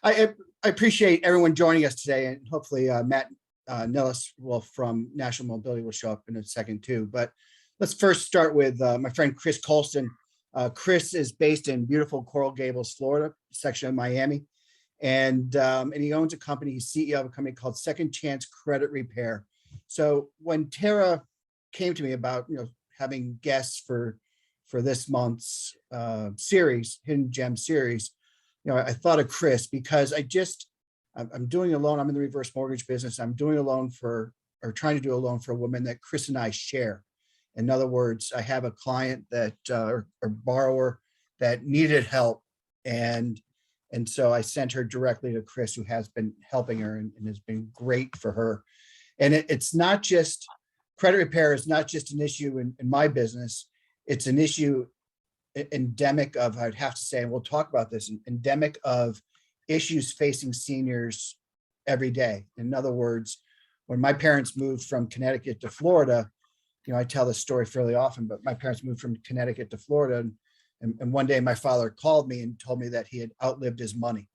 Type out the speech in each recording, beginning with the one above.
I appreciate everyone joining us today, and hopefully Matt Nellis from National Mobility will show up in a second too. But let's first start with my friend Chris Colston. Chris is based in beautiful Coral Gables, Florida, section of Miami, and he owns a company. He's CEO of a company called Second Chance Credit Repair. So when Tara came to me about having guests for this month's series, Hidden Gem series, I thought of Chris because I'm doing a loan. I'm in the reverse mortgage business. I'm doing a loan trying to do a loan for a woman that Chris and I share. In other words, I have a client that or borrower that needed help, and so I sent her directly to Chris, who has been helping her and has been great for her. And it's not just credit repair is not just an issue in my business. It's an issue endemic of, I'd have to say, and we'll talk about this, endemic of issues facing seniors every day. In other words, when my parents moved from Connecticut to Florida, I tell this story fairly often, but my parents moved from Connecticut to Florida. And one day my father called me and told me that he had outlived his money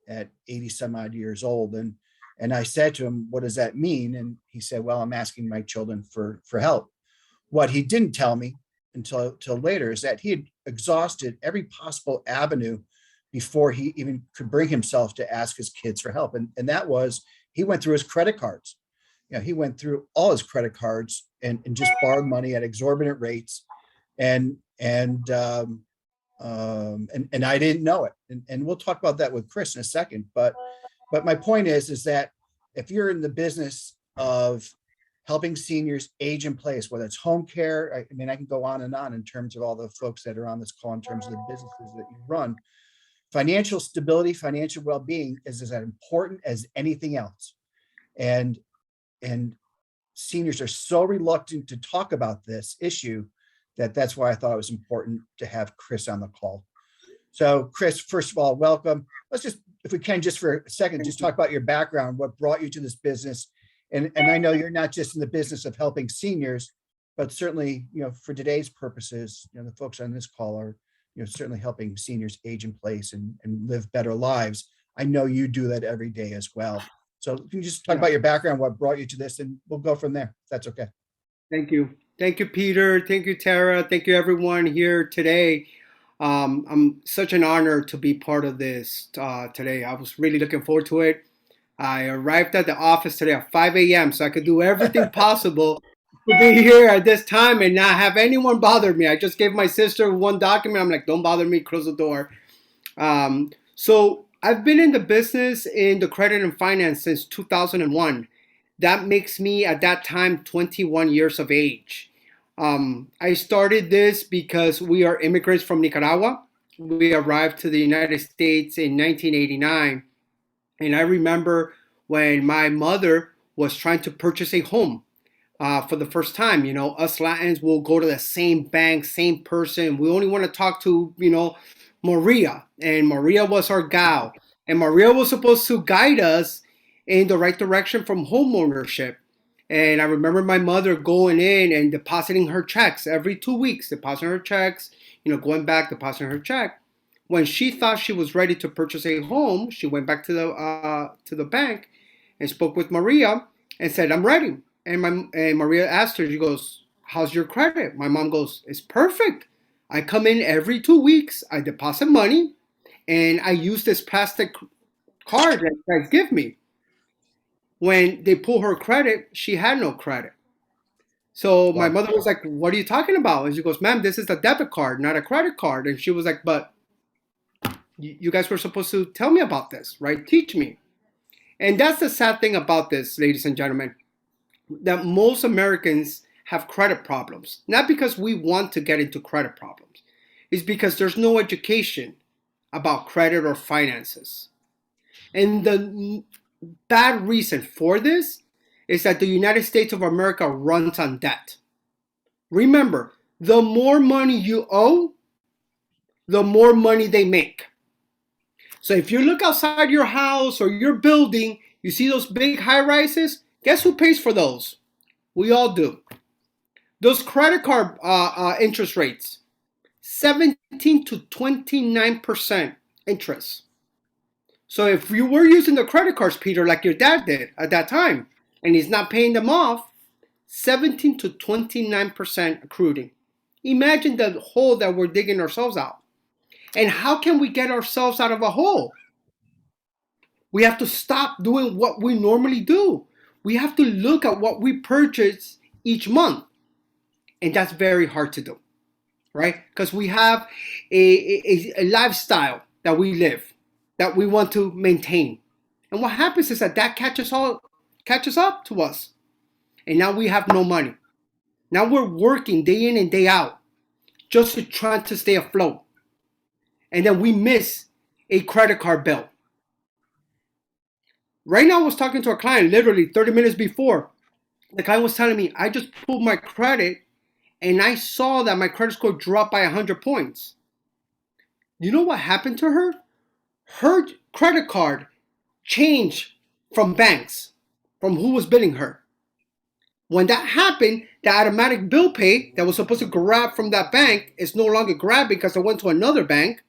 at 80 some odd years old. And I said to him, what does that mean? And he said, well, I'm asking my children for help. What he didn't tell me until later is that he had exhausted every possible avenue before he even could bring himself to ask his kids for help. And that was, he went through his credit cards. He went through all his credit cards and just borrowed money at exorbitant rates. And I didn't know it. And we'll talk about that with Chris in a second. But my point is that if you're in the business of helping seniors age in place, whether it's home care, I can go on and on in terms of all the folks that are on this call, in terms of the businesses that you run. Financial stability, financial well-being is as important as anything else. And seniors are so reluctant to talk about this issue that's why I thought it was important to have Chris on the call. So Chris, first of all, welcome. Let's just, if we can, just for a second, just talk about your background, what brought you to this business. And I know you're not just in the business of helping seniors, but certainly, for today's purposes, the folks on this call are, certainly helping seniors age in place and live better lives. I know you do that every day as well. So if you just talk about your background, what brought you to this, and we'll go from there, if that's okay. Thank you. Thank you, Peter. Thank you, Tara. Thank you, everyone here today. I'm such an honor to be part of this today. I was really looking forward to it. I arrived at the office today at 5 a.m. so I could do everything possible to be here at this time and not have anyone bother me. I just gave my sister one document. I'm like, don't bother me, close the door. So I've been in the business in the credit and finance since 2001. That makes me at that time 21 years of age. I started this because we are immigrants from Nicaragua. We arrived to the United States in 1989. And I remember when my mother was trying to purchase a home for the first time. Us Latins will go to the same bank, same person. We only want to talk to, Maria. And Maria was our gal. And Maria was supposed to guide us in the right direction from home ownership. And I remember my mother going in and depositing her checks every 2 weeks, depositing her checks, going back, depositing her check. When she thought she was ready to purchase a home, she went back to the bank and spoke with Maria and said, I'm ready. And Maria asked her, she goes, how's your credit? My mom goes, it's perfect. I come in every 2 weeks, I deposit money, and I use this plastic card that you guys give me. When they pull her credit, she had no credit. So my mother was like, what are you talking about? And she goes, ma'am, this is a debit card, not a credit card. And she was like, but you guys were supposed to tell me about this, right? Teach me. And that's the sad thing about this, ladies and gentlemen, that most Americans have credit problems. Not because we want to get into credit problems. It's because there's no education about credit or finances. And the bad reason for this is that the United States of America runs on debt. Remember, the more money you owe, the more money they make. So if you look outside your house or your building, you see those big high rises, guess who pays for those? We all do. Those credit card interest rates, 17 to 29% interest. So if you were using the credit cards, Peter, like your dad did at that time, and he's not paying them off, 17 to 29% accruing. Imagine the hole that we're digging ourselves out. And how can we get ourselves out of a hole? We have to stop doing what we normally do. We have to look at what we purchase each month. And that's very hard to do, right? Because we have a lifestyle that we live, that we want to maintain. And what happens is that catches up to us. And now we have no money. Now we're working day in and day out just to try to stay afloat. And then we miss a credit card bill. Right now, I was talking to a client literally 30 minutes before. The client was telling me, I just pulled my credit and I saw that my credit score dropped by 100 points. You know what happened to her? Her credit card changed from banks, from who was billing her. When that happened, the automatic bill pay that was supposed to grab from that bank is no longer grabbing because it went to another bank.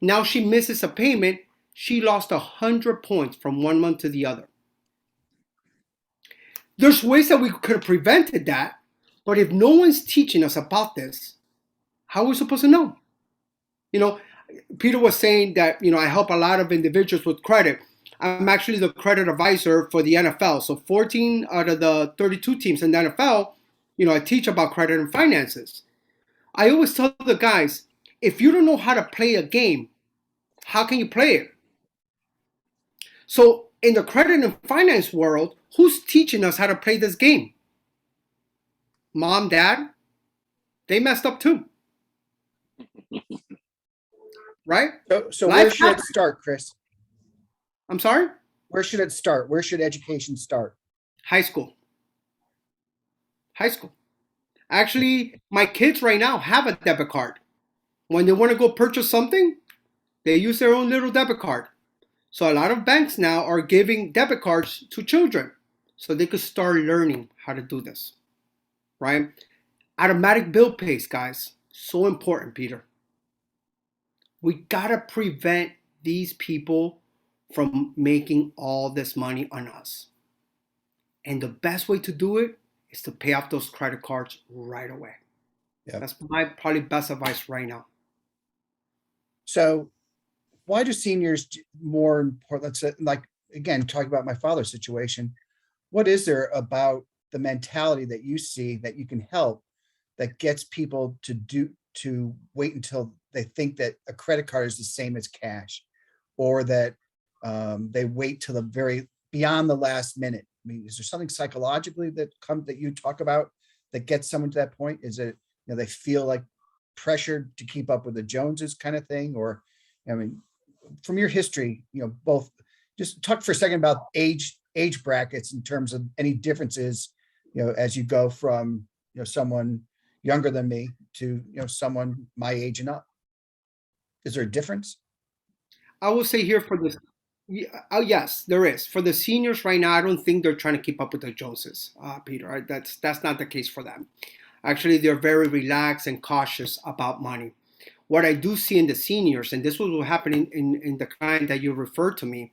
Now she misses a payment. She lost 100 points from one month to the other. There's ways that we could have prevented that, but if no one's teaching us about this, how are we supposed to know? You know, Peter was saying that, I help a lot of individuals with credit. I'm actually the credit advisor for the NFL. So 14 out of the 32 teams in the NFL, I teach about credit and finances. I always tell the guys, if you don't know how to play a game, how can you play it? So in the credit and finance world, who's teaching us how to play this game? Mom, dad, they messed up too. Right? So where should it start, Chris? I'm sorry? Where should it start? Where should education start? High school. High school. Actually, my kids right now have a debit card. When they want to go purchase something, they use their own little debit card. So a lot of banks now are giving debit cards to children so they could start learning how to do this, right? Automatic bill pays, guys. So important, Peter. We got to prevent these people from making all this money on us. And the best way to do it is to pay off those credit cards right away. Yeah. That's my probably best advice right now. So why do seniors more important? Let's say, like, again, talking about my father's situation, what is there about the mentality that you see that you can help that gets people to wait until they think that a credit card is the same as cash, or that they wait till the very beyond the last minute? I mean, is there something psychologically that you talk about that gets someone to that point? Is it, they feel like pressured to keep up with the Joneses kind of thing? Or, I mean, from your history, both, just talk for a second about age brackets in terms of any differences, as you go from, someone younger than me to, someone my age and up. Is there a difference? I will say here for this, yes, there is. For the seniors right now, I don't think they're trying to keep up with the Joneses, Peter. That's not the case for them. Actually, they're very relaxed and cautious about money. What I do see in the seniors, and this was what happened in the client that you referred to me,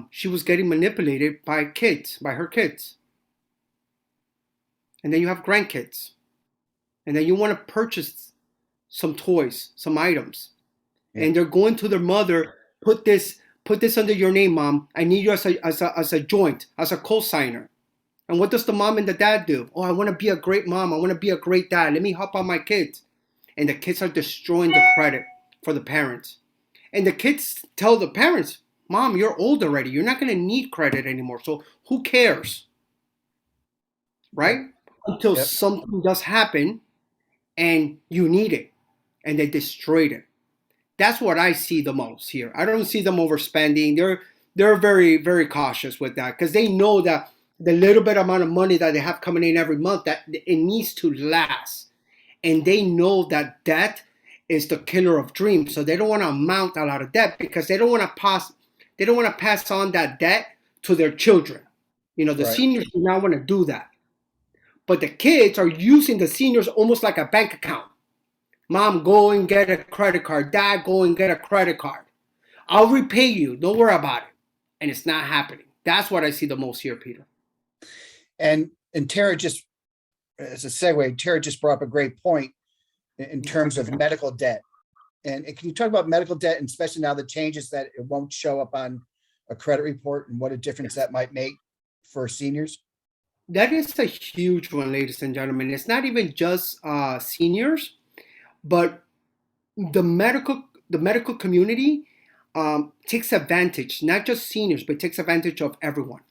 she was getting manipulated by her kids. And then you have grandkids. And then you want to purchase some toys, some items. Yeah. And they're going to their mother, put this under your name, Mom. I need you as a joint, as a co-signer. And what does the mom and the dad do? Oh, I want to be a great mom. I want to be a great dad. Let me help out my kids. And the kids are destroying the credit for the parents. And the kids tell the parents, Mom, you're old already. You're not going to need credit anymore. So who cares? Right? Until something does happen and you need it. And they destroyed it. That's what I see the most here. I don't see them overspending. They're very, very cautious with that because they know that the little bit amount of money that they have coming in every month, that it needs to last. And they know that debt is the killer of dreams. So they don't want to amount a lot of debt because they don't want to pass on that debt to their children. The seniors do not want to do that. But the kids are using the seniors almost like a bank account. Mom, go and get a credit card. Dad, go and get a credit card. I'll repay you. Don't worry about it. And it's not happening. That's what I see the most here, Peter. And Tara just, as a segue, Tara just brought up a great point in terms of medical debt. And can you talk about medical debt, and especially now the changes that it won't show up on a credit report, and what a difference that might make for seniors? That is a huge one, ladies and gentlemen. It's not even just seniors, but the medical community takes advantage, not just seniors, but takes advantage of everyone.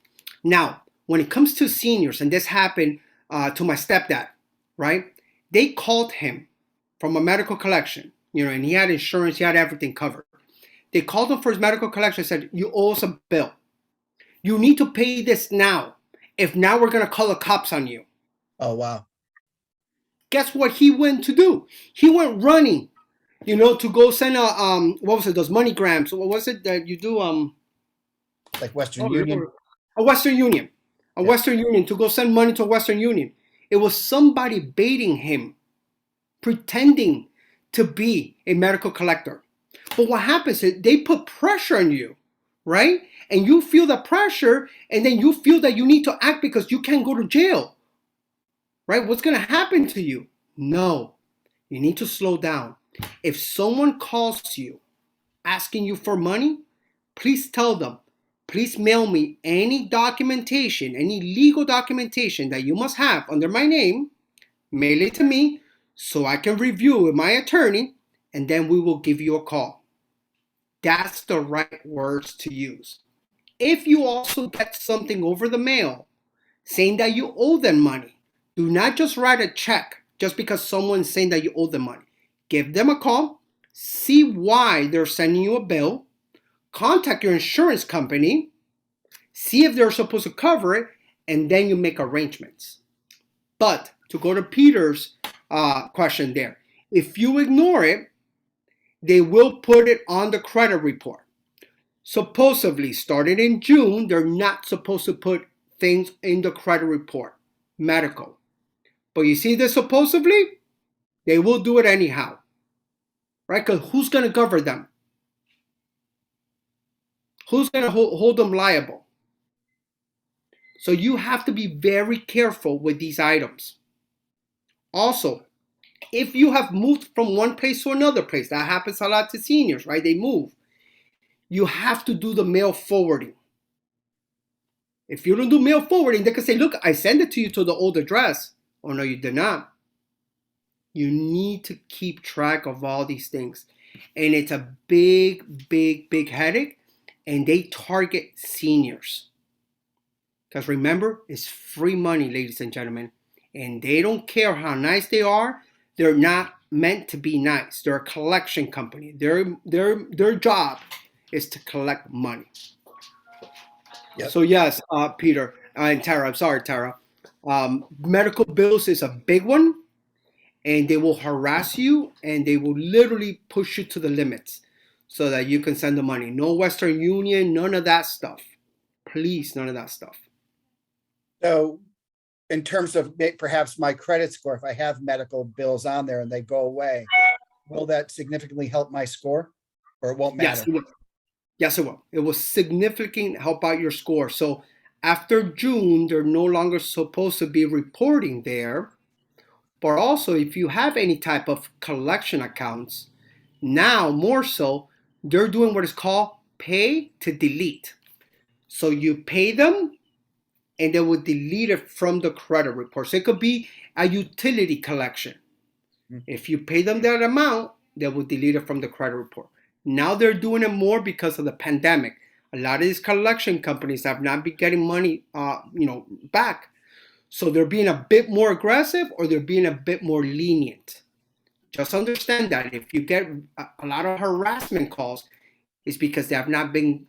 Now, when it comes to seniors, and this happened to my stepdad, right? They called him from a medical collection, and he had insurance, he had everything covered. They called him for his medical collection and said, you owe us a bill. You need to pay this now. If not, we're going to call the cops on you. Oh, wow. Guess what he went to do? He went running, to go send what was it? Those MoneyGrams. What was it that you do? Like Western Union. A Western Union. Yeah. Western Union, to go send money to a Western Union. It was somebody baiting him, pretending to be a medical collector. But what happens is they put pressure on you, right? And you feel the pressure, and then you feel that you need to act because you can't go to jail, right? What's going to happen to you? No, you need to slow down. If someone calls you asking you for money, please tell them, please mail me any documentation, any legal documentation that you must have under my name. Mail it to me so I can review with my attorney, and then we will give you a call. That's the right words to use. If you also get something over the mail saying that you owe them money, do not just write a check just because someone's saying that you owe them money. Give them a call, see why they're sending you a bill, contact your insurance company, see if they're supposed to cover it, and then you make arrangements. But to go to Peter's question there, if you ignore it, they will put it on the credit report. Supposedly, starting in June, they're not supposed to put things in the credit report, medical. But you see this supposedly, they will do it anyhow, right? Because who's going to cover them? Who's going to hold them liable? So you have to be very careful with these items. Also, if you have moved from one place to another place, that happens a lot to seniors, right? They move. You have to do the mail forwarding. If you don't do mail forwarding, they can say, look, I sent it to you to the old address. Oh, no, you did not. You need to keep track of all these things. And it's a big, big, big headache. And they target seniors. Because remember, it's free money, ladies and gentlemen. And they don't care how nice they are. They're not meant to be nice. They're a collection company. Their job is to collect money. Yep. So yes, Peter and Tara, I'm sorry, Tara. Medical bills is a big one, and they will harass you, and they will literally push you to the limits so that you can send the money. No Western Union, none of that stuff. Please, none of that stuff. So in terms of perhaps my credit score, if I have medical bills on there and they go away, will that significantly help my score, or it won't matter? Yes, it will. It will significantly help out your score. So after June, they're no longer supposed to be reporting there. But also, if you have any type of collection accounts, now more so, they're doing what is called pay to delete. So you pay them, and they will delete it from the credit report. So it could be a utility collection. If you pay them that amount, they will delete it from the credit report. Now they're doing it more because of the pandemic. A lot of these collection companies have not been getting money, back. So they're being a bit more aggressive, or they're being a bit more lenient. Just understand that if you get a lot of harassment calls, it's because they have not been,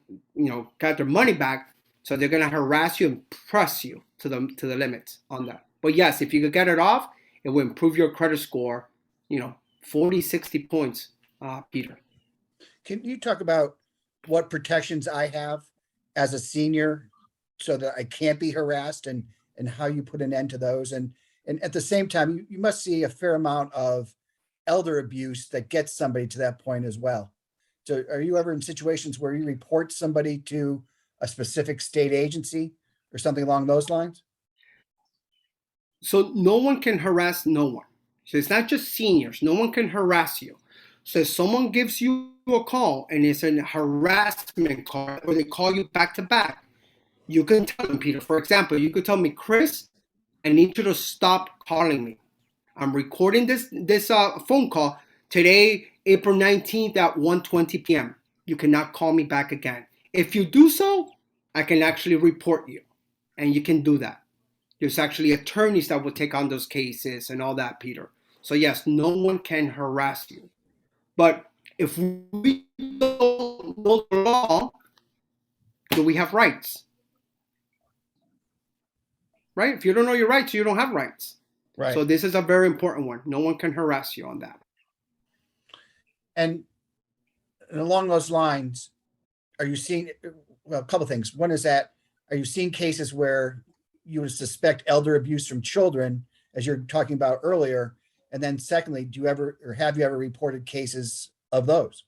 got their money back. So they're gonna harass you and press you to the limits on that. But yes, if you could get it off, it will improve your credit score, 40, 60 points, Peter. Can you talk about what protections I have as a senior so that I can't be harassed, and how you put an end to those? And at the same time, you must see a fair amount of elder abuse that gets somebody to that point as well. So are you ever in situations where you report somebody to a specific state agency or something along those lines? So no one can harass no one. So it's not just seniors. No one can harass you. So if someone gives you a call and it's a harassment call, or they call you back to back, you can tell them, Peter. For example, you could tell me, Chris, I need you to stop calling me. I'm recording this phone call today, April 19th at 1:20 p.m. You cannot call me back again. If you do so, I can actually report you, and you can do that. There's actually attorneys that will take on those cases and all that, Peter. So yes, no one can harass you. But if we don't know the law, do we have rights? Right? If you don't know your rights, you don't have rights. Right. So this is a very important one. No one can harass you on that. And along those lines, are you seeing, well, a couple of things. One is that, are you seeing cases where you would suspect elder abuse from children, as you're talking about earlier? And then secondly, do you ever, or have you ever reported cases of those?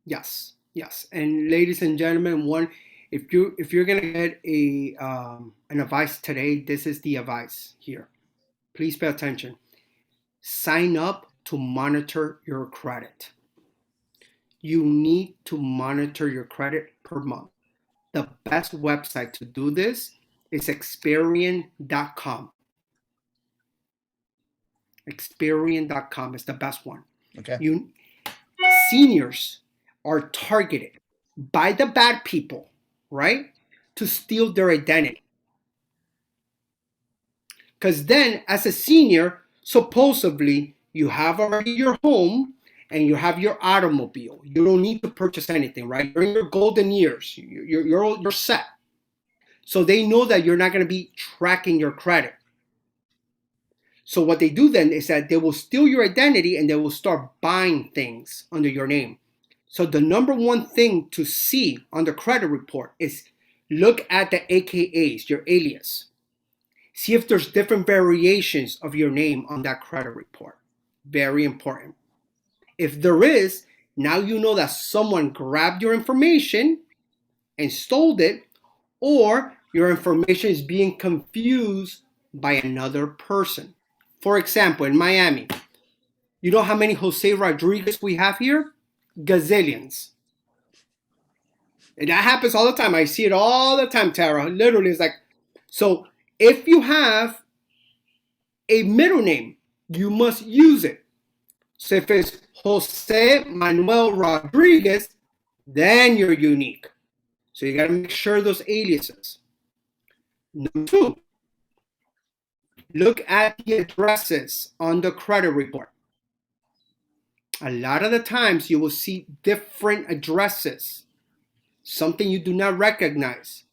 Yes, yes. And ladies and gentlemen, if you're gonna get an advice today, this is the advice here. Please pay attention. Sign up to monitor your credit. You need to monitor your credit per month. The best website to do this is Experian.com. Experian.com is the best one. Okay. Seniors are targeted by the bad people, right? To steal their identity. Because then, as a senior, supposedly you have already your home and you have your automobile. You don't need to purchase anything, right? You're in your golden years. You're set. So they know that you're not going to be tracking your credit. So what they do then is that they will steal your identity and they will start buying things under your name. So the number one thing to see on the credit report is look at the AKAs, your alias. See if there's different variations of your name on that credit report. Very important. If there is, now you know that someone grabbed your information and stole it, or your information is being confused by another person. For example, in Miami, you know how many Jose Rodriguez we have here? Gazillions. And that happens all the time. I see it all the time, Tara. Literally, it's like, so if you have a middle name, you must use it. So if it's Jose Manuel Rodriguez, then you're unique. So you got to make sure those aliases. Number two, look at the addresses on the credit report. A lot of the times you will see different addresses, something you do not recognize.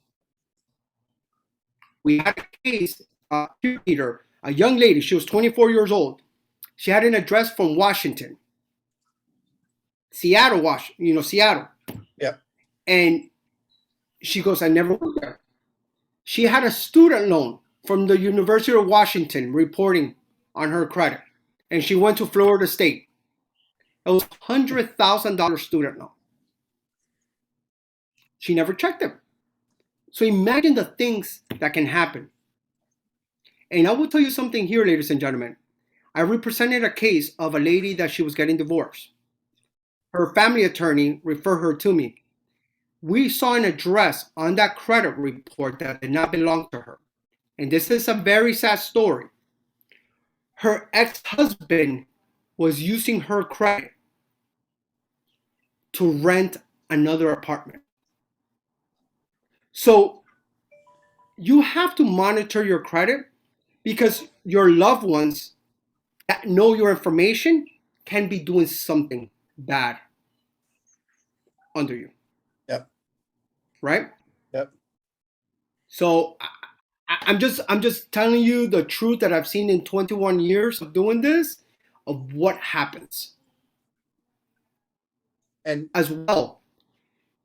We had a case, Peter, a young lady, she was 24 years old. She had an address from Washington, Seattle, Washington, Seattle. Yeah. And she goes, I never went there. She had a student loan from the University of Washington reporting on her credit. And she went to Florida State. It was $100,000 student loan. She never checked it. So imagine the things that can happen. And I will tell you something here, ladies and gentlemen. I represented a case of a lady that she was getting divorced. Her family attorney referred her to me. We saw an address on that credit report that did not belong to her. And this is a very sad story. Her ex-husband was using her credit to rent another apartment. So you have to monitor your credit because your loved ones that know your information can be doing something bad under you. Yep. Right? Yep. So I'm just telling you the truth that I've seen in 21 years of doing this, of what happens. And as well,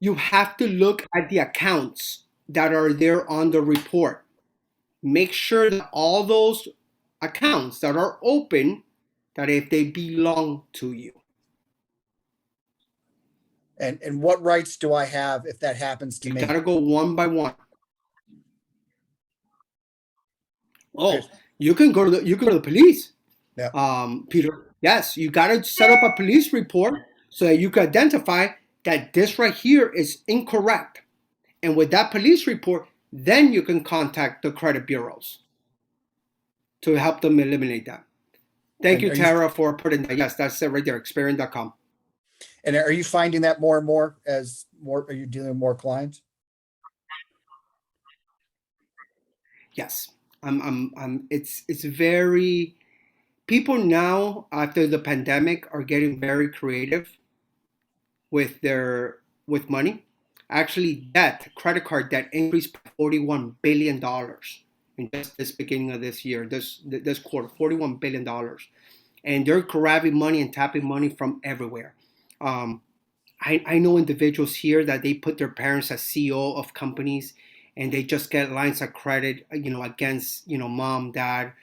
you have to look at the accounts that are there on the report. Make sure that all those accounts that are open, that if they belong to you. And what rights do I have if that happens to You me? gotta go one by one. Oh, Chris? you can go to the police, Yeah. Peter. Yes, you gotta set up a police report so that you can identify that this right here is incorrect. And with that police report, then you can contact the credit bureaus to help them eliminate that. Thank And you, Tara, for putting that. Yes, that's it right there, Experian.com. are you finding that more and more as more, are you dealing with more clients? Yes. It's very, people now after the pandemic are getting very creative with with money. Actually, credit card debt increased by $41 billion in just this beginning of this year, this quarter, $41 billion, and they're grabbing money and tapping money from everywhere. Um, I know individuals here that they put their parents as CEO of companies, and they just get lines of credit, against, mom, dad.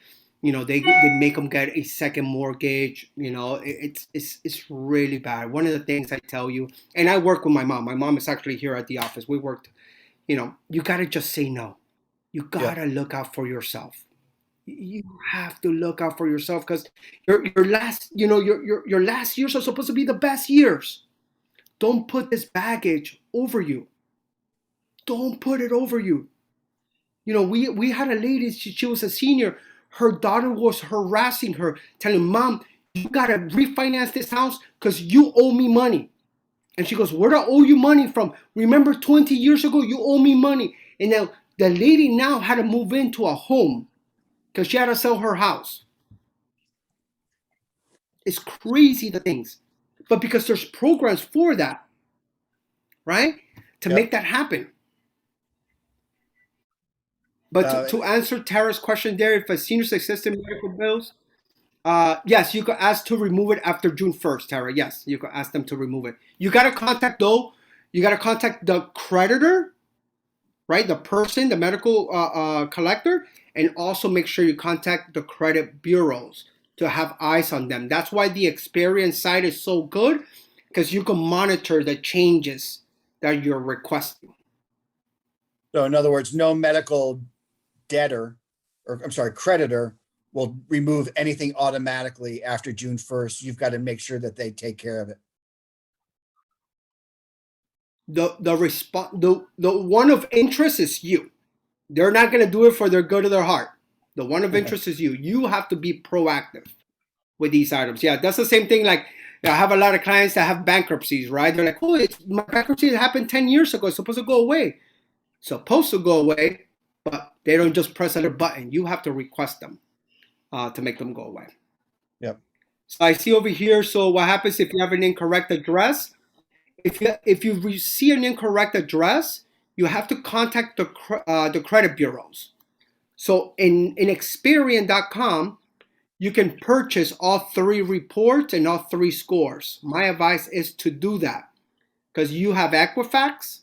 They make them get a second mortgage. It's really bad. One of the things I tell you, and I work with my mom. My mom is actually here at the office. We worked. You gotta just say no. You Yeah. gotta look out for yourself. You have to look out for yourself because your last, your last years are supposed to be the best years. Don't put this baggage over you. Don't put it over you. We had a lady, she was a senior. Her daughter was harassing her, telling mom, you got to refinance this house because you owe me money. And she goes, where do I owe you money from? Remember 20 years ago, you owe me money. And now the lady now had to move into a home because she had to sell her house. It's crazy the things. But because there's programs for that, right? To Yep. make that happen. But Uh, to answer Tara's question there, if a senior's assistant medical bills, yes, you could ask to remove it after June 1st, Tara. Yes, you could ask them to remove it. You got to contact the creditor, right? The person, the medical collector, and also make sure you contact the credit bureaus to have eyes on them. That's why the Experian site is so good because you can monitor the changes that you're requesting. so in other words, no medical debtor, or I'm sorry, creditor will remove anything automatically after June 1st. You've got to make sure that they take care of it. The one of interest is you. They're not going to do it for their good of their heart. The one of interest is you. You have to be proactive with these items. Yeah, that's the same thing. Like, I have a lot of clients that have bankruptcies, right? They're like, oh, my bankruptcy happened 10 years ago. It's supposed to go away. Supposed to go away, but they don't just press a button. You have to request them to make them go away. Yep. So I see over here. So what happens if you have an incorrect address? If you see an incorrect address, you have to contact the credit bureaus. So in Experian.com, you can purchase all three reports and all three scores. My advice is to do that because you have Equifax,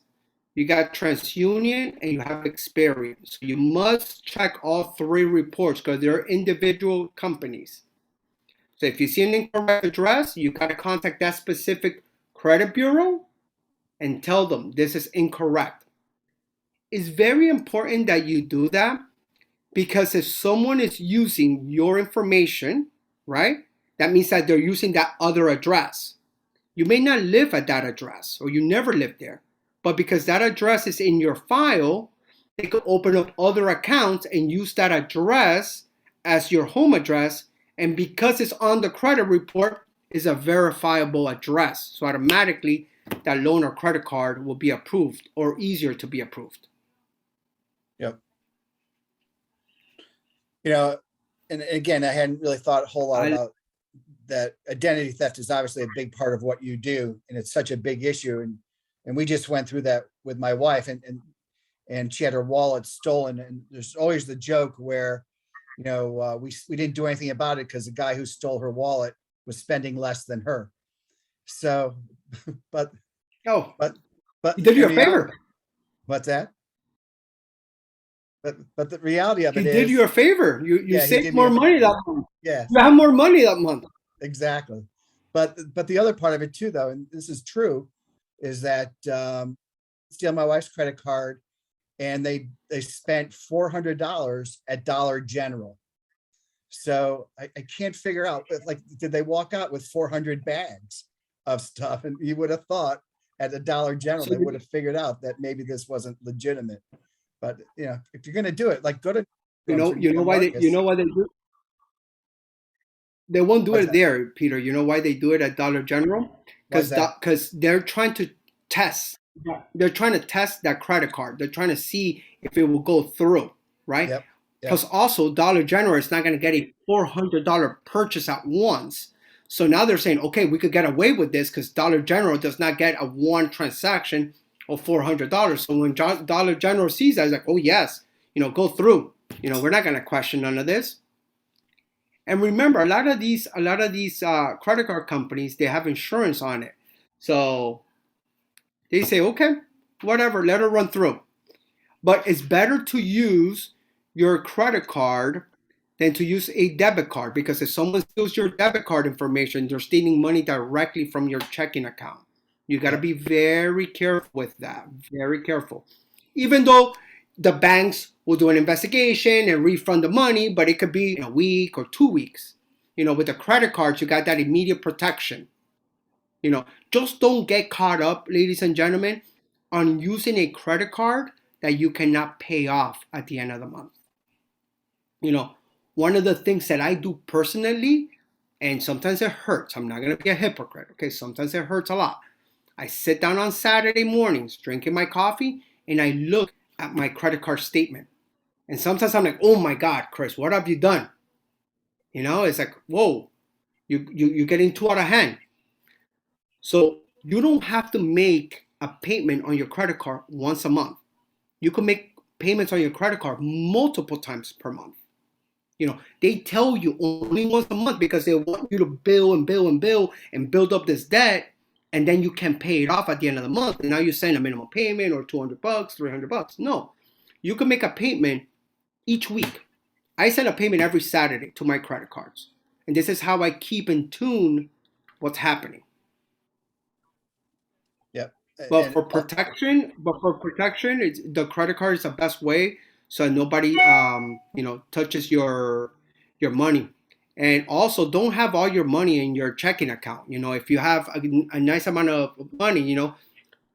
you got TransUnion, and you have Experian. So you must check all three reports because they're individual companies. So if you see an incorrect address, you got to contact that specific credit bureau and tell them this is incorrect. It's very important that you do that because if someone is using your information, right, that means that they're using that other address. You may not live at that address or you never lived there, but because that address is in your file, they could open up other accounts and use that address as your home address. And because it's on the credit report, is a verifiable address. So automatically that loan or credit card will be approved or easier to be approved. Yep. And again, I hadn't really thought a whole lot about that. Identity theft is obviously a big part of what you do, and it's such a big issue. And we just went through that with my wife, and she had her wallet stolen. And there's always the joke where, we didn't do anything about it because the guy who stole her wallet was spending less than her. So, but he did you a favor. What's that? But the reality of he it did is, you a favor. You saved more money that month. Yeah, you have more money that month. Exactly. But the other part of it too, though, and this is true, is that steal my wife's credit card, and they spent $400 at Dollar General. So I can't figure out, like, did they walk out with 400 bags of stuff? And you would have thought at the Dollar General, So they would have figured out that maybe this wasn't legitimate. But if you're going to do it, like, go to you know why they do. They won't do What's it that? there, Peter. You know why they do it at Dollar General? Why is that? Because they're trying to test. They're trying to test that credit card. They're trying to see if it will go through, right? Yep. Because also Dollar General is not going to get a $400 purchase at once. So now they're saying, okay, we could get away with this because Dollar General does not get a one transaction of $400. So when Dollar General sees that, it's like, oh yes, go through. We're not going to question none of this. And remember, a lot of these credit card companies, they have insurance on it. So they say, okay, whatever, let it run through. But it's better to use your credit card than to use a debit card, because if someone steals your debit card information, they're stealing money directly from your checking account. You got to be very careful with that. Very careful. Even though the banks will do an investigation and refund the money, but it could be in a week or 2 weeks. With the credit cards, you got that immediate protection. Just don't get caught up, ladies and gentlemen, on using a credit card that you cannot pay off at the end of the month. One of the things that I do personally, and sometimes it hurts, I'm not going to be a hypocrite, okay? Sometimes it hurts a lot. I sit down on Saturday mornings, drinking my coffee, and I look at my credit card statement. And sometimes I'm like, oh my God, Chris, what have you done? It's like, whoa, you're getting too out of hand. So you don't have to make a payment on your credit card once a month. You can make payments on your credit card multiple times per month. They tell you only once a month because they want you to bill and bill and bill and build up this debt, and then you can pay it off at the end of the month. And now you send a minimum payment or $200, $300. No, you can make a payment each week. I send a payment every Saturday to my credit cards, and this is how I keep in tune what's happening. Yep. But for protection, it's, the credit card is the best way, so nobody touches your money. And also, don't have all your money in your checking account. If you have a nice amount of money,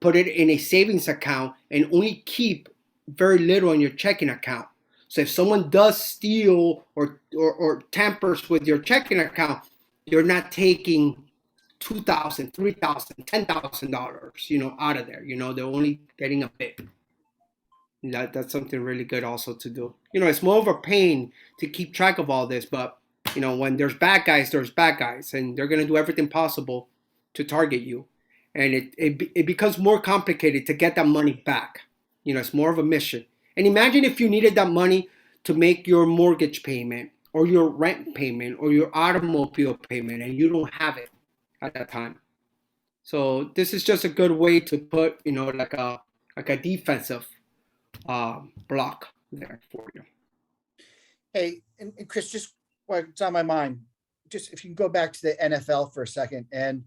put it in a savings account and only keep very little in your checking account. So if someone does steal or tampers with your checking account, you're not taking $2,000, $3,000, $10,000, out of there. They're only getting a bit. That's something really good also to do. It's more of a pain to keep track of all this, but when there's bad guys, and they're gonna do everything possible to target you, and it becomes more complicated to get that money back. It's more of a mission. And imagine if you needed that money to make your mortgage payment or your rent payment or your automobile payment, and you don't have it at that time. So this is just a good way to put, like a defensive block there for you. Hey, and Chris, just what's on my mind, just if you can go back to the NFL for a second, and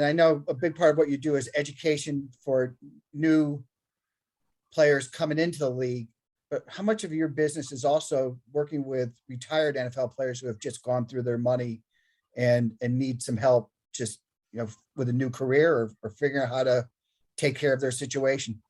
I know a big part of what you do is education for new players coming into the league, but how much of your business is also working with retired NFL players who have just gone through their money and need some help, just with a new career or figuring out how to take care of their situation?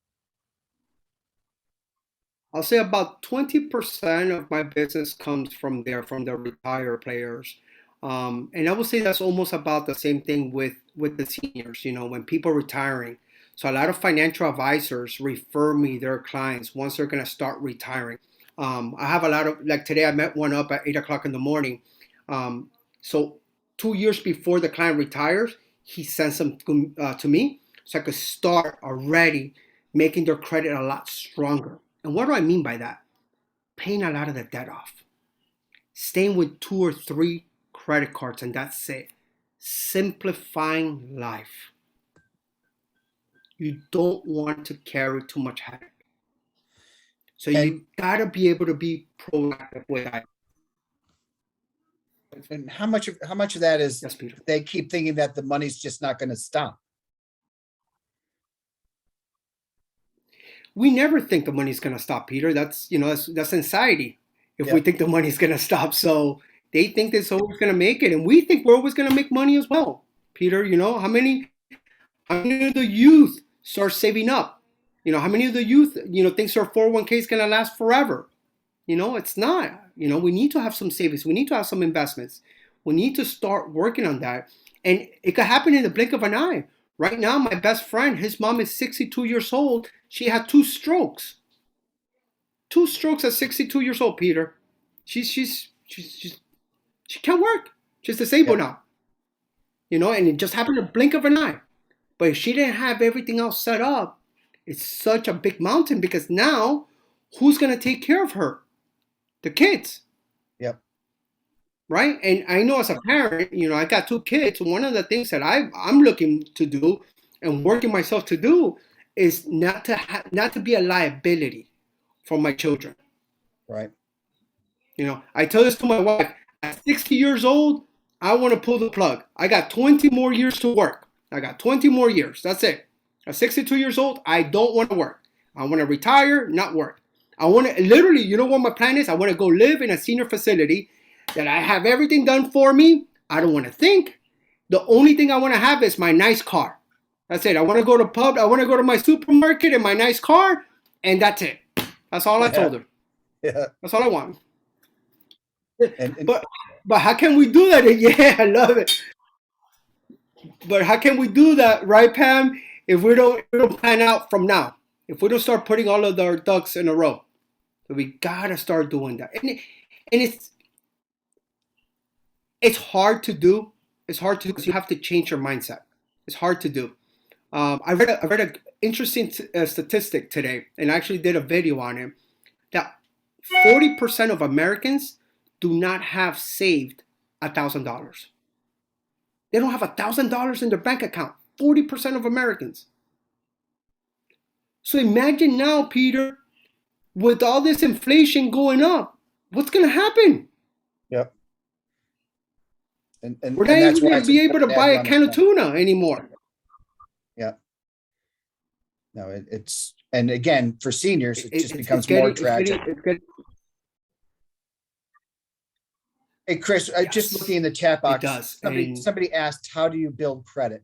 I'll say about 20% of my business comes from the retired players. And I would say that's almost about the same thing with the seniors, when people are retiring. So a lot of financial advisors refer me their clients once they're going to start retiring. I have a lot of, like today I met one up at 8 o'clock in the morning. So 2 years before the client retires, he sends them to me so I could start already making their credit a lot stronger. And what do I mean by that? Paying a lot of the debt off. Staying with 2 or 3 credit cards, and that's it. Simplifying life. You don't want to carry too much headache. So you gotta be able to be proactive with that. And how much of that is Yes, Peter. they keep thinking that the money's just not going to stop? we never think the money's going to stop, Peter. That's anxiety if we Yeah. think the money's going to stop. So they think it's always going to make it, and we think we're always going to make money as well, Peter. How many of the youth start saving up? How many of the youth thinks their 401k is going to last forever? It's not. We need to have some savings. We need to have some investments. We need to start working on that, and it could happen in the blink of an eye. Right now, my best friend, his mom is 62 years old. She had 2 strokes. 2 strokes at 62 years old, Peter. She can't work. She's disabled Yeah. now. And it just happened in the blink of an eye. But if she didn't have everything else set up, it's such a big mountain because now who's going to take care of her? The kids. Yep. Right? And I know as a parent, I got 2 kids. One of the things that I'm looking to do and working myself to do is not to be a liability for my children. Right. I tell this to my wife, at 60 years old, I want to pull the plug. I got 20 more years to work. I got 20 more years. That's it. At 62 years old, I don't want to work. I want to retire, not work. I want to literally, what my plan is? I want to go live in a senior facility that I have everything done for me. I don't want to think. The only thing I want to have is my nice car. That's it. I want to go to pub. I want to go to my supermarket in my nice car. And that's it. That's all I told her. Yeah. That's all I want. And But how can we do that? Yeah, I love it. But how can we do that, right, Pam? If we don't plan out from now, if we don't start putting all of our ducks in a row, so we gotta start doing that. And it's hard to do. It's hard to do because you have to change your mindset. It's hard to do. I read an interesting statistic today, and I actually did a video on it. That 40% of Americans do not have saved $1,000. They don't have $1,000 in their bank account. 40% of Americans. So imagine now, Peter, with all this inflation going up, what's going to happen? Yep. And we're not even going to be able to buy a can of tuna anymore. Yeah. No, it's, and again, for seniors, it just becomes more tragic. Hey, Chris, Yes, just looking in the chat box, it does. Somebody asked, how do you build credit?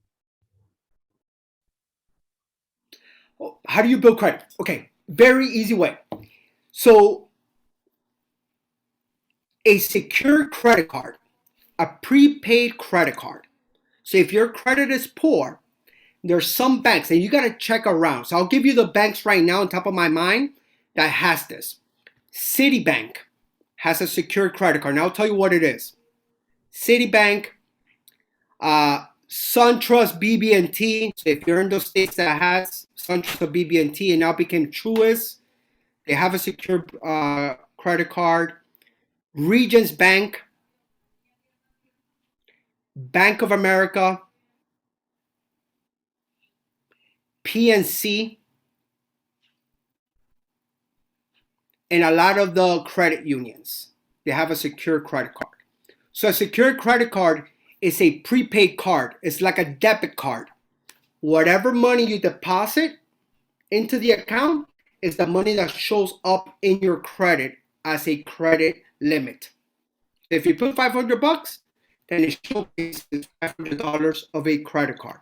How do you build credit? Okay, very easy way. So a secure credit card, a prepaid credit card. So if your credit is poor, there's some banks, and you got to check around. So I'll give you the banks right now on top of my mind that has this. Citibank has a secure credit card. And I'll tell you what it is. Citibank, SunTrust, BB&T. So if you're in those states that has SunTrust or BB&T and now became Truist, they have a secure credit card. Regions Bank, Bank of America, PNC, and a lot of the credit unions. They have a secure credit card. So a secure credit card is a prepaid card. It's like a debit card. Whatever money you deposit into the account is the money that shows up in your credit as a credit limit. If you put $500, then it showcases $500 of a credit card.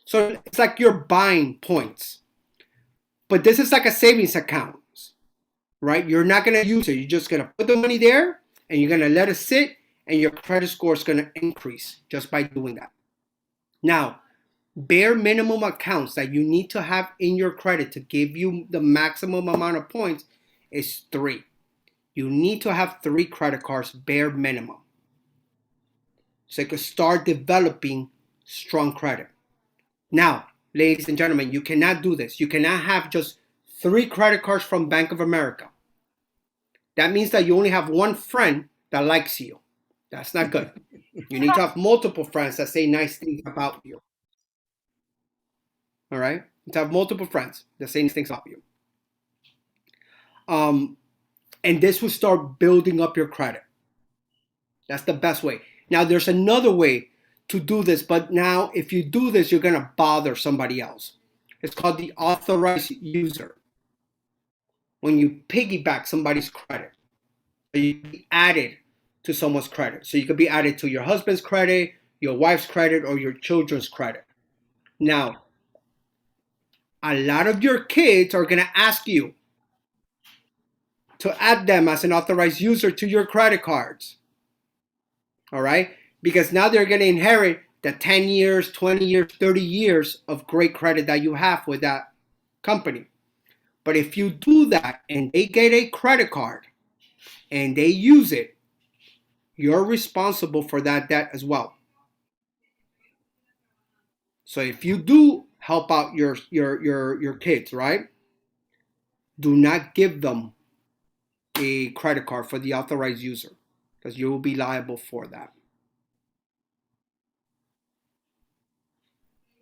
So it's like you're buying points. But this is like a savings account, right? You're not going to use it. You're just going to put the money there and you're going to let it sit, and your credit score is going to increase just by doing that. Now, bare minimum accounts that you need to have in your credit to give you the maximum amount of points is 3. You need to have 3 credit cards, bare minimum. So you can start developing strong credit. Now, ladies and gentlemen, you cannot do this. You cannot have just 3 credit cards from Bank of America. That means that you only have one friend that likes you. That's not good. You need to have multiple friends that say nice things about you. All right? You have multiple friends that say nice things about you. And this will start building up your credit. That's the best way. Now, there's another way to do this, but now if you do this, you're going to bother somebody else. It's called the authorized user. when you piggyback somebody's credit. So you can be added to someone's credit. So you could be added to your husband's credit, your wife's credit, or your children's credit. Now, a lot of your kids are going to ask you to add them as an authorized user to your credit cards. All right? Because now they're going to inherit the 10 years, 20 years, 30 years of great credit that you have with that company. But if you do that and they get a credit card and they use it, you're responsible for that debt as well. So if you do help out your kids, right? Do not give them a credit card for the authorized user because you will be liable for that.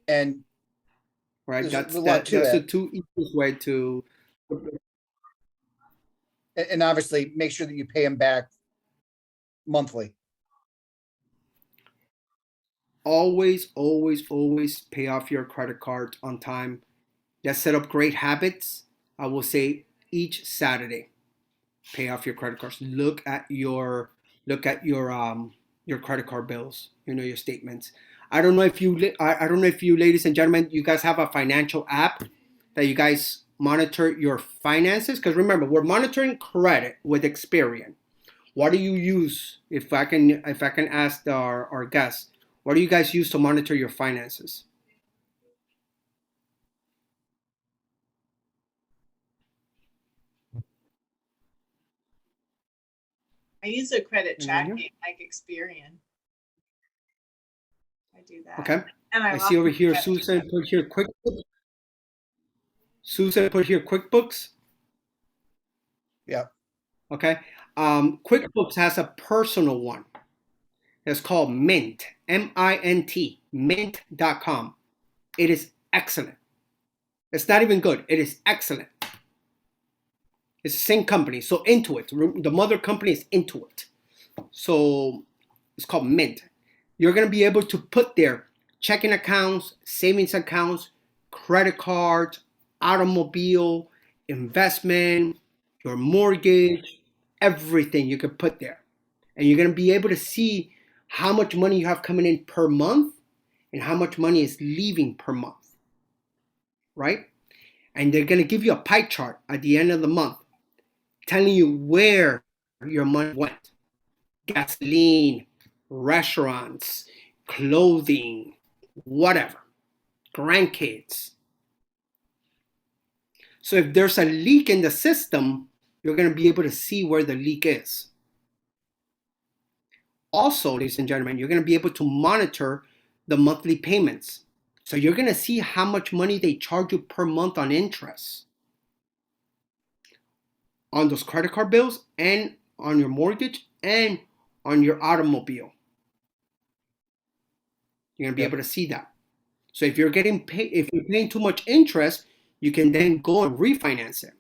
And right? That's the two easiest way to. And obviously make sure that you pay them back monthly. Always, always, always pay off your credit card on time. Let's set up great habits. I will say each Saturday, pay off your credit cards. Look at your credit card bills. Your statements. I don't know if you ladies and gentlemen, you guys have a financial app that you guys monitor your finances, because remember, we're monitoring credit with Experian. What do you use? If I can ask our guests, what do you guys use to monitor your finances? I use a credit tracking like Experian. I do that. Okay. And I see over here Susan put here QuickBooks. Susan put here QuickBooks. Yeah. Okay. QuickBooks has a personal one. It's called Mint, M-I-N-T, mint.com. It is excellent. It's not even good. It is excellent. It's the same company. So Intuit, the mother company is Intuit. So it's called Mint. You're going to be able to put there checking accounts, savings accounts, credit cards, automobile, investment, your mortgage, everything you can put there. And you're going to be able to see how much money you have coming in per month and how much money is leaving per month, right? And they're going to give you a pie chart at the end of the month telling you where your money went. Gasoline, restaurants, clothing, whatever, grandkids. So if there's a leak in the system, you're going to be able to see where the leak is. Also, ladies and gentlemen, you're going to be able to monitor the monthly payments. So you're going to see how much money they charge you per month on interest on those credit card bills and on your mortgage and on your automobile. You're going to be able to see that. So if you're paying too much interest, you can then go and refinance it.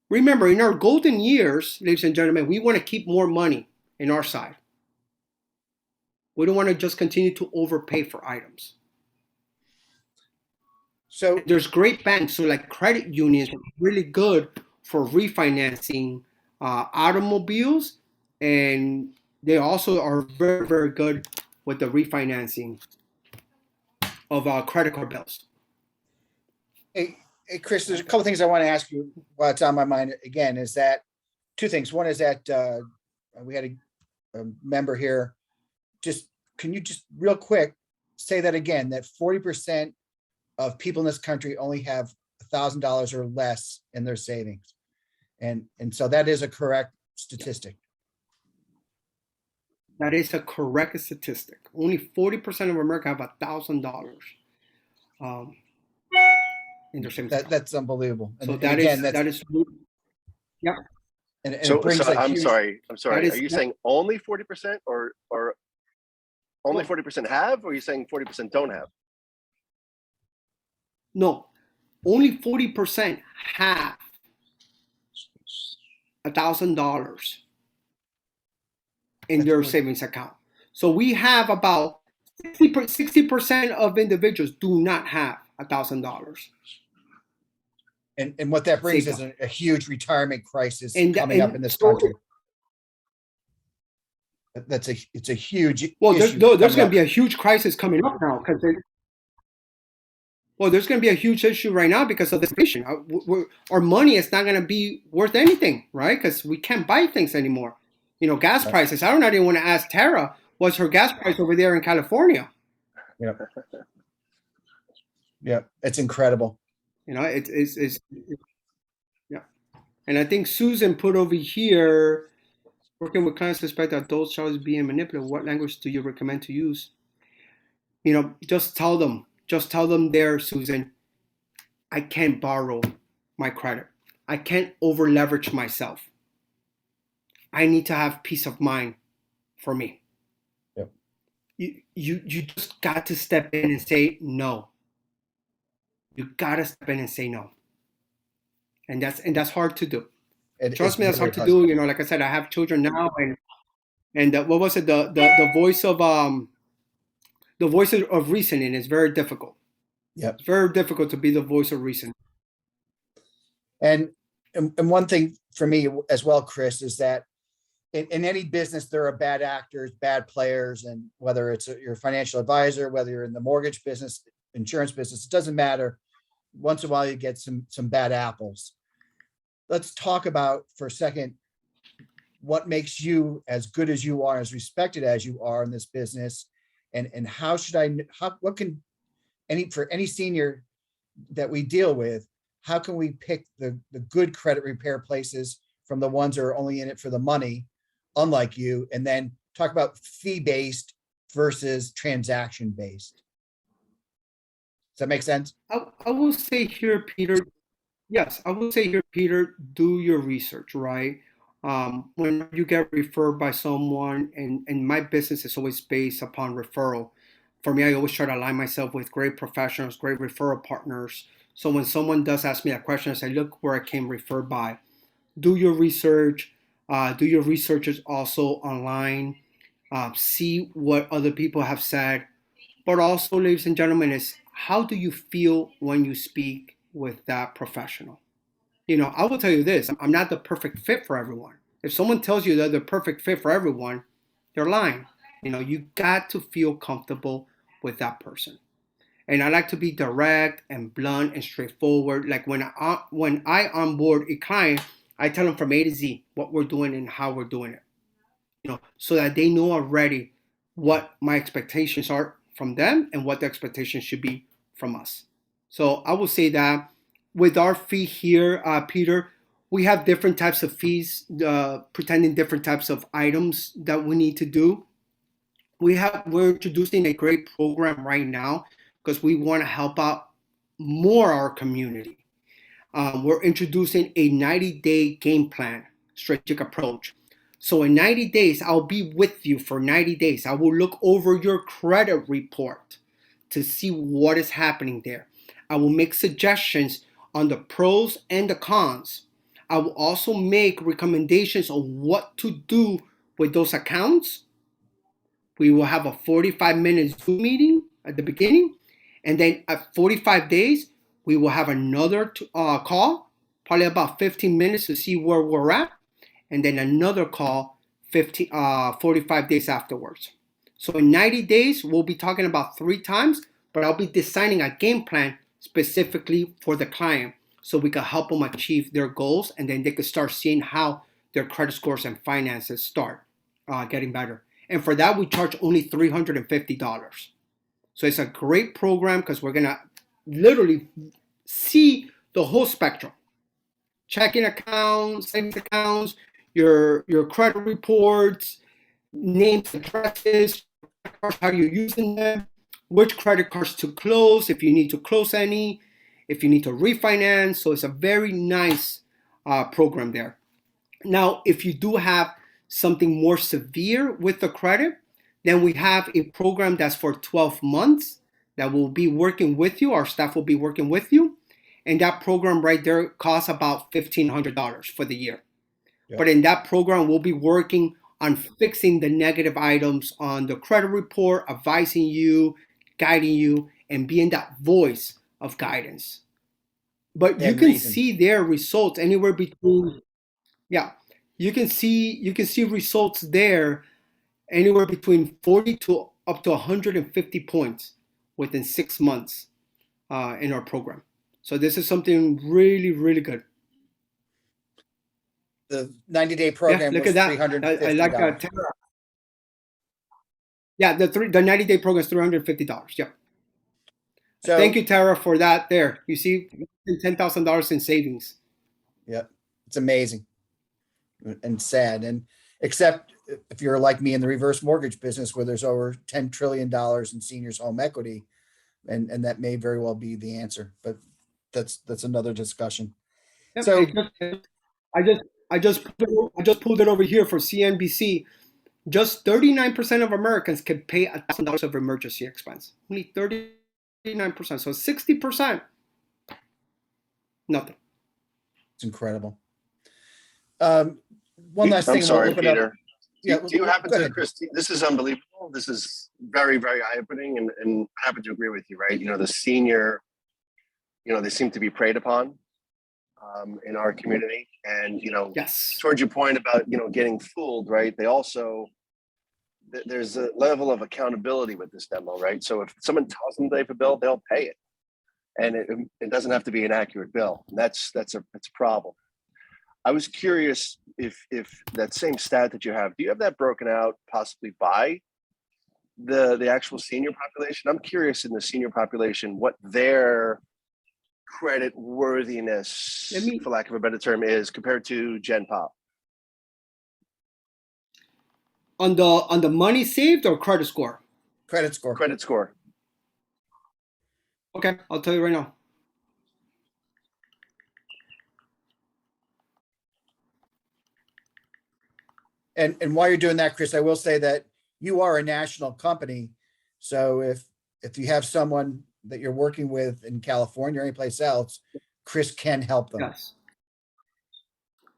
Remember, in our golden years, ladies and gentlemen, we want to keep more money in our side. We don't want to just continue to overpay for items. So there's great banks, so like credit unions, are really good for refinancing automobiles, and they also are very, very good with the refinancing of credit card bills. Hey, Chris, there's a couple of things I want to ask you while it's on my mind again, is that two things. One is that we had a member here. Can you just real quick say that again, that 40% of people in this country only have $1,000 or less in their savings. And so that is a correct statistic. That is a correct statistic. Only 40% of America have $1,000 in their savings. That's unbonbelievable. So that is. Yep. And so it brings I'm sorry. Are you saying only 40% or only 40% have, or are you saying 40% don't have? No, only 40% have $1,000 in their savings account. So we have about 60% of individuals do not have $1,000. And what that brings is a huge retirement crisis coming up in this country. It's a huge well, issue there's going coming to be a huge crisis coming up now because well, there's going to be a huge issue right now because of this inflation. Our money is not going to be worth anything, right? Because we can't buy things anymore. You know, gas prices. I don't even want to ask Tara, what's her gas price over there in California? Yep. Yep. It's incredible. You know, it's yeah. And I think Susan put over here, working with clients suspect that adult child is being manipulated. What language do you recommend to use? You know, just tell them there, Susan, I can't borrow my credit. I can't over leverage myself. I need to have peace of mind for me. Yep. You just got to step in and say no. You got to step in and say no. And that's hard to do. Trust me, that's hard to do. You know, like I said, I have children now, and what was it? The voice of reasoning is very difficult. Yep. It's very difficult to be the voice of reason. And one thing for me as well, Chris, is that in any business, there are bad actors, bad players, and whether it's your financial advisor, whether you're in the mortgage business, insurance business, it doesn't matter. Once in a while, you get some bad apples. Let's talk about for a second what makes you as good as you are, as respected as you are in this business, and how can any senior that we deal with, how can we pick the good credit repair places from the ones that are only in it for the money, unlike you, and then talk about fee-based versus transaction-based. Does that make sense? I will say here, Peter, yes, I will say here, Peter, do your research, right? When you get referred by someone, and my business is always based upon referral. For me, I always try to align myself with great professionals, great referral partners. So when someone does ask me a question, I say, look where I came referred by. Do your research. Do your research also online. See what other people have said. But also, ladies and gentlemen, is how do you feel when you speak with that professional? You know, I will tell you this, I'm not the perfect fit for everyone. If someone tells you they're the perfect fit for everyone, they're lying. You know, you got to feel comfortable with that person. And I like to be direct and blunt and straightforward. Like when I onboard a client, I tell them from A to Z what we're doing and how we're doing it. You know, so that they know already what my expectations are from them and what the expectations should be from us. So I will say that with our fee here, Peter, we have different types of fees, pretending different types of items that we need to do. We're introducing a great program right now because we want to help out more our community. We're introducing a 90-day game plan, strategic approach. So in 90 days, I'll be with you for 90 days. I will look over your credit report to see what is happening there. I will make suggestions on the pros and the cons. I will also make recommendations on what to do with those accounts. We will have a 45-minute Zoom meeting at the beginning. And then at 45 days, we will have another call, probably about 15 minutes to see where we're at. And then another call 45 days afterwards. So in 90 days, we'll be talking about 3 times, but I'll be designing a game plan specifically for the client so we can help them achieve their goals, and then they can start seeing how their credit scores and finances start getting better. And for that, we charge only $350. So it's a great program because we're going to literally see the whole spectrum. Checking accounts, savings accounts, your credit reports, names, addresses, how you're using them, which credit cards to close, if you need to close any, if you need to refinance. So it's a very nice program there. Now, if you do have something more severe with the credit, then we have a program that's for 12 months that will be working with you. Our staff will be working with you. And that program right there costs about $1,500 for the year. Yep. But in that program, we'll be working on fixing the negative items on the credit report, advising you, guiding you, and being that voice of guidance. but Yeah, you can reason. see their results anywhere between, yeah, you can see results there anywhere between 40 to up to 150 points within 6 months in our program. So this is something really, really good. The 90-day Yeah, program look was at that. I like $350. that. Yeah, the 90-day program is $350. Yep. Thank So you, Tara, for that. There, you see, $10,000 in savings. yeah, it's amazing and sad. And except if you're like me in the reverse mortgage business where there's over $10 trillion in seniors home equity, and that may very well be the answer, but that's another discussion. Yep. So I just I just pulled it over here for CNBC. Just 39% of Americans can pay $1,000 of emergency expense. Only 39%. So 60%, nothing. it's incredible. One last I'm thing, and we'll sorry, open up. Peter. Yeah, Do you happen go to, ahead. Christy? This is unbelievable. This is very, very eye-opening, and I happen to agree with you, right? The senior, they seem to be preyed upon in our community, and Yes. towards your point about getting fooled, right? They also there's a level of accountability with this demo, right? So if someone tells them they have a bill, they'll pay it, and it doesn't have to be an accurate bill. That's a problem. I was curious if that same stat that you have, do you have that broken out possibly by the actual senior population? I'm curious in the senior population what their credit worthiness, for lack of a better term, is compared to Gen Pop. On the money saved or credit score? Credit score. Credit score. Okay, I'll tell you right now. And while you're doing that, Chris, I will say that you are a national company. So if you have someone that you're working with in California or anyplace else, Chris can help them. Yes.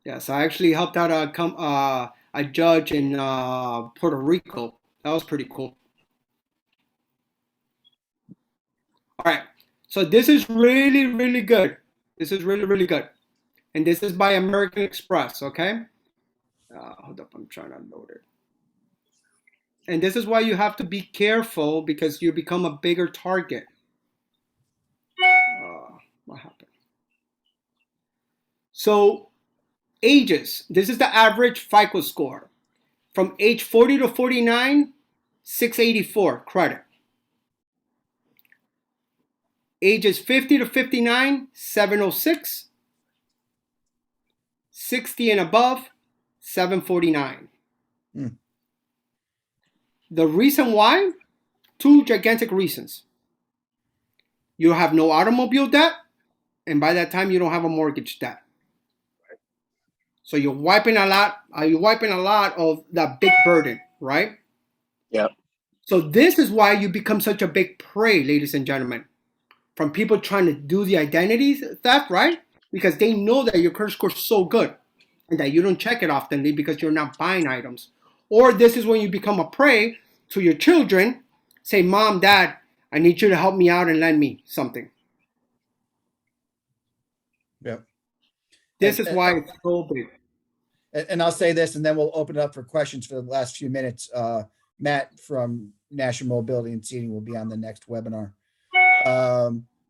Yes, I actually helped out a judge in Puerto Rico. That was pretty cool. All right, so this is really, really good. This is really, really good. And this is by American Express, okay? Hold up, I'm trying to load it. And this is why you have to be careful because you become a bigger target. What happened? So ages, this is the average FICO score. From age 40 to 49, 684 credit. Ages 50 to 59, 706. 60 and above, 749. The reason why? Two gigantic reasons. You have no automobile debt, and by that time you don't have a mortgage debt. So you're wiping a lot of that big burden, right? Yeah. So this is why you become such a big prey, ladies and gentlemen, from people trying to do the identity theft, right? Because they know that your credit score is so good and that you don't check it often because you're not buying items. Or this is when you become a prey to your children, say, Mom, Dad, I need you to help me out and lend me something. Yeah. This is why it's so big. And I'll say this, and then we'll open it up for questions for the last few minutes. Matt from National Mobility and Seating will be on the next webinar.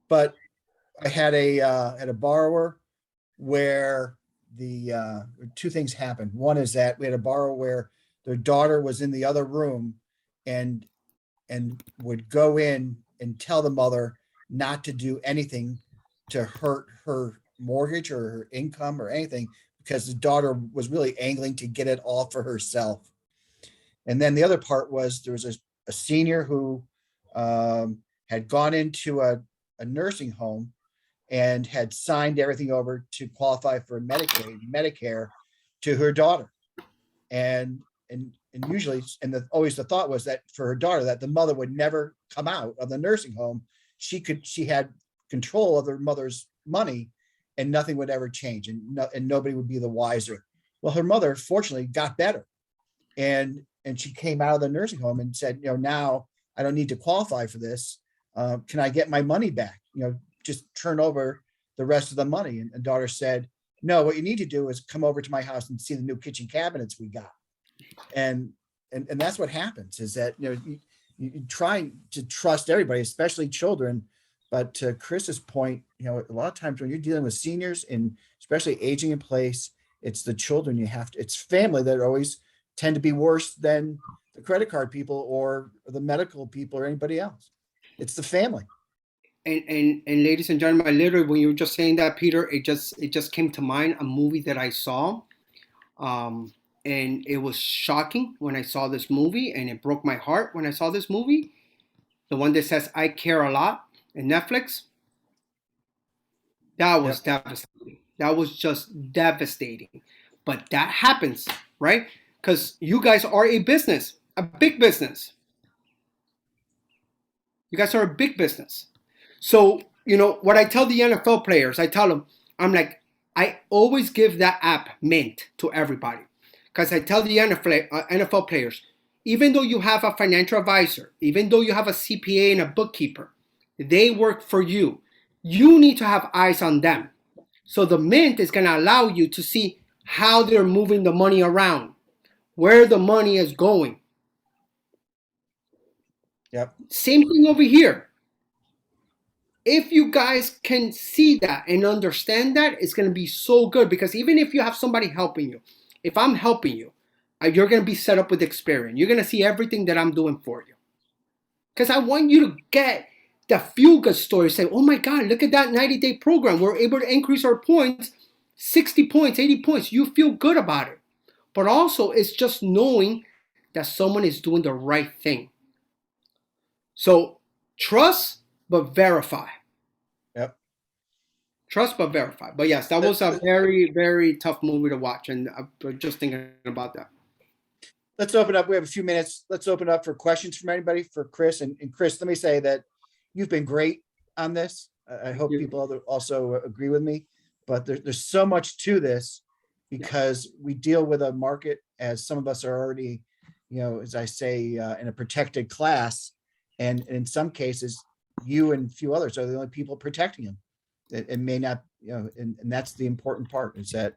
But I had a borrower where the two things happened. One is that we had a borrower where their daughter was in the other room and would go in and tell the mother not to do anything to hurt her mortgage or her income or anything, because the daughter was really angling to get it all for herself. And then the other part was there was a senior who had gone into a nursing home and had signed everything over to qualify for Medicaid, Medicare to her daughter. And usually, always the thought was that for her daughter, that the mother would never come out of the nursing home. She had control of her mother's money and nothing would ever change and nobody would be the wiser. Well, her mother fortunately got better and she came out of the nursing home and said, now I don't need to qualify for this. Can I get my money back? Just turn over the rest of the money. And the daughter said, no, what you need to do is come over to my house and see the new kitchen cabinets we got. And that's what happens, is that, you try to trust everybody, especially children. But to Chris's point, a lot of times when you're dealing with seniors and especially aging in place, it's the children it's family that always tend to be worse than the credit card people or the medical people or anybody else. It's the family. And ladies and gentlemen, literally when you were just saying that, Peter, it just came to mind a movie that I saw. And it was shocking when I saw this movie, and it broke my heart when I saw this movie. The one that says I Care a Lot in Netflix. That was devastating. That was just devastating. But that happens, right? Because you guys are a business, a big business. You guys are a big business. So, what I tell the NFL players, I tell them, I'm like, I always give that app Mint to everybody. Because I tell the NFL players, even though you have a financial advisor, even though you have a CPA and a bookkeeper, they work for you. You need to have eyes on them. So the Mint is going to allow you to see how they're moving the money around, where the money is going. Yep. Same thing over here. If you guys can see that and understand that, it's going to be so good, because even if you have somebody helping you, if I'm helping you, you're going to be set up with experience. You're going to see everything that I'm doing for you. Because I want you to get the feel-good story. Say, oh my God, look at that 90-day program. We're able to increase our points, 60 points, 80 points. You feel good about it. But also, it's just knowing that someone is doing the right thing. So trust, but verify. Yep. Trust but verify. But yes, that was a very, very tough movie to watch, and I'm just thinking about that. Let's open up. We have a few minutes. Let's open up for questions from anybody for Chris. And Chris, let me say that you've been great on this. I hope people also agree with me. But there's so much to this, because we deal with a market, as some of us are already, as I say, in a protected class. And in some cases, you and a few others are the only people protecting them. It may not, and that's the important part, is that,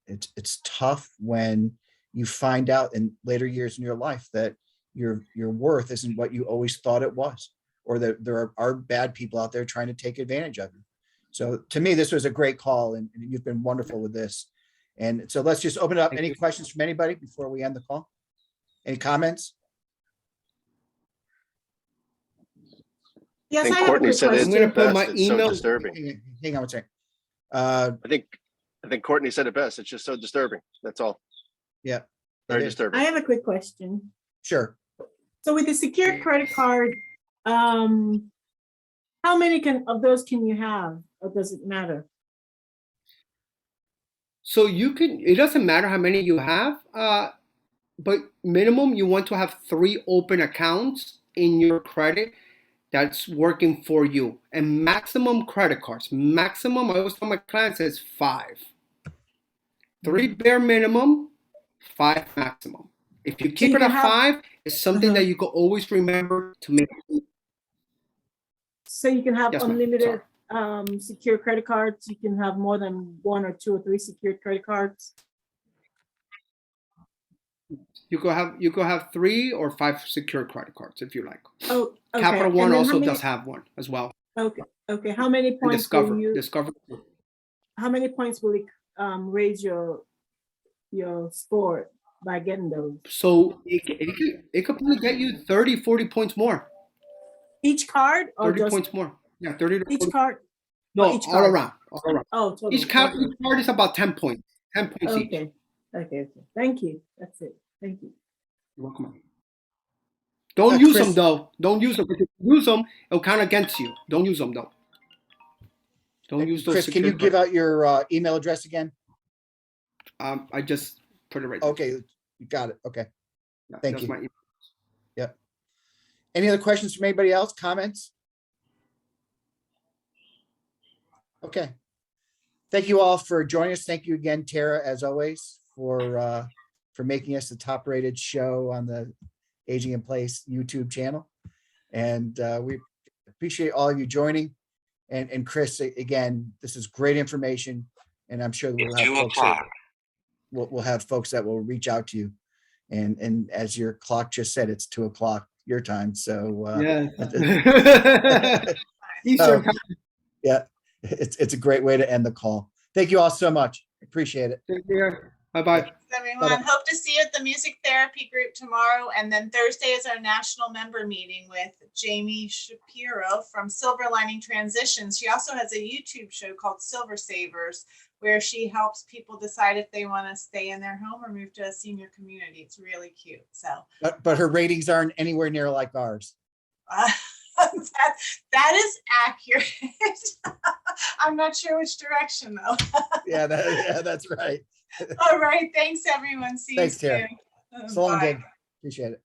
it's tough when you find out in later years in your life that your worth isn't what you always thought it was, or that there are bad people out there trying to take advantage of you. So to me, this was a great call, and you've been wonderful with this. And so let's just open it up. Thank Any you. questions from anybody before we end the call? Any comments? Yes, think I have a Courtney quick said it I'm going to question. put my It's so email. disturbing. Hang on one second. I think Courtney said it best. It's just so disturbing. That's all. Yeah, Very it is. disturbing. I have a quick question. Sure. So with the secured credit card, how many of those can you have, or does it matter? So it doesn't matter how many you have, but minimum you want to have 3 open accounts in your credit that's working for you. And maximum credit cards, maximum, I always tell my clients, is 5. 3 bare minimum, 5 maximum. If you keep you it can at have- 5, it's something that you can always remember to make. So you can have Yes, ma'am. unlimited secure credit cards. You can have more than 1 or 2 or 3 secured credit cards. You could have 3 or 5 secure credit cards if you like. Oh, okay. Capital And One then also does have one as well. Okay. How many And points will you? Discover. How many points will it raise your score by getting those? So it could probably get you 30, 40 points more. Each card, or 30 just points more. Yeah, 30 to 40. each card? No, each all card? around. All around. Oh, total. Each card is about 10 points. 10 points each. Okay. Thank you. That's it. Thank you. You're welcome. Don't use Chris- them though. Don't use them. If you use them, it'll count against you. Don't use them though. Don't use those. Chris, can you secured give cards. out your email address again? I just put it right there. Okay, you got it. Okay. Yeah, thank that's you. my email. Yep. Any other questions from anybody else? Comments? Okay. Thank you all for joining us. Thank you again, Tara, as always, for making us the top-rated show on the Aging in Place YouTube channel. And we appreciate all of you joining. And Chris, again, this is great information, and I'm sure we'll have It's 2 folks that, o'clock. we'll have folks that will reach out to you. And as your clock just said, it's 2 o'clock your time. So Yeah. so, Eastern time. yeah, it's a great way to end the call. Thank you all so much. Appreciate it. Take care. Bye-bye. Everyone, Bye-bye. hope to see you at the music therapy group tomorrow. And then Thursday is our national member meeting with Jamie Shapiro from Silver Lining Transitions. She also has a YouTube show called Silver Savers, where she helps people decide if they want to stay in their home or move to a senior community. It's really cute. So But her ratings aren't anywhere near like ours. that is accurate. I'm not sure which direction though. Yeah, that's right. All right. Thanks everyone. See Thanks, you Tara. soon. So long, Bye. Dave. Appreciate it.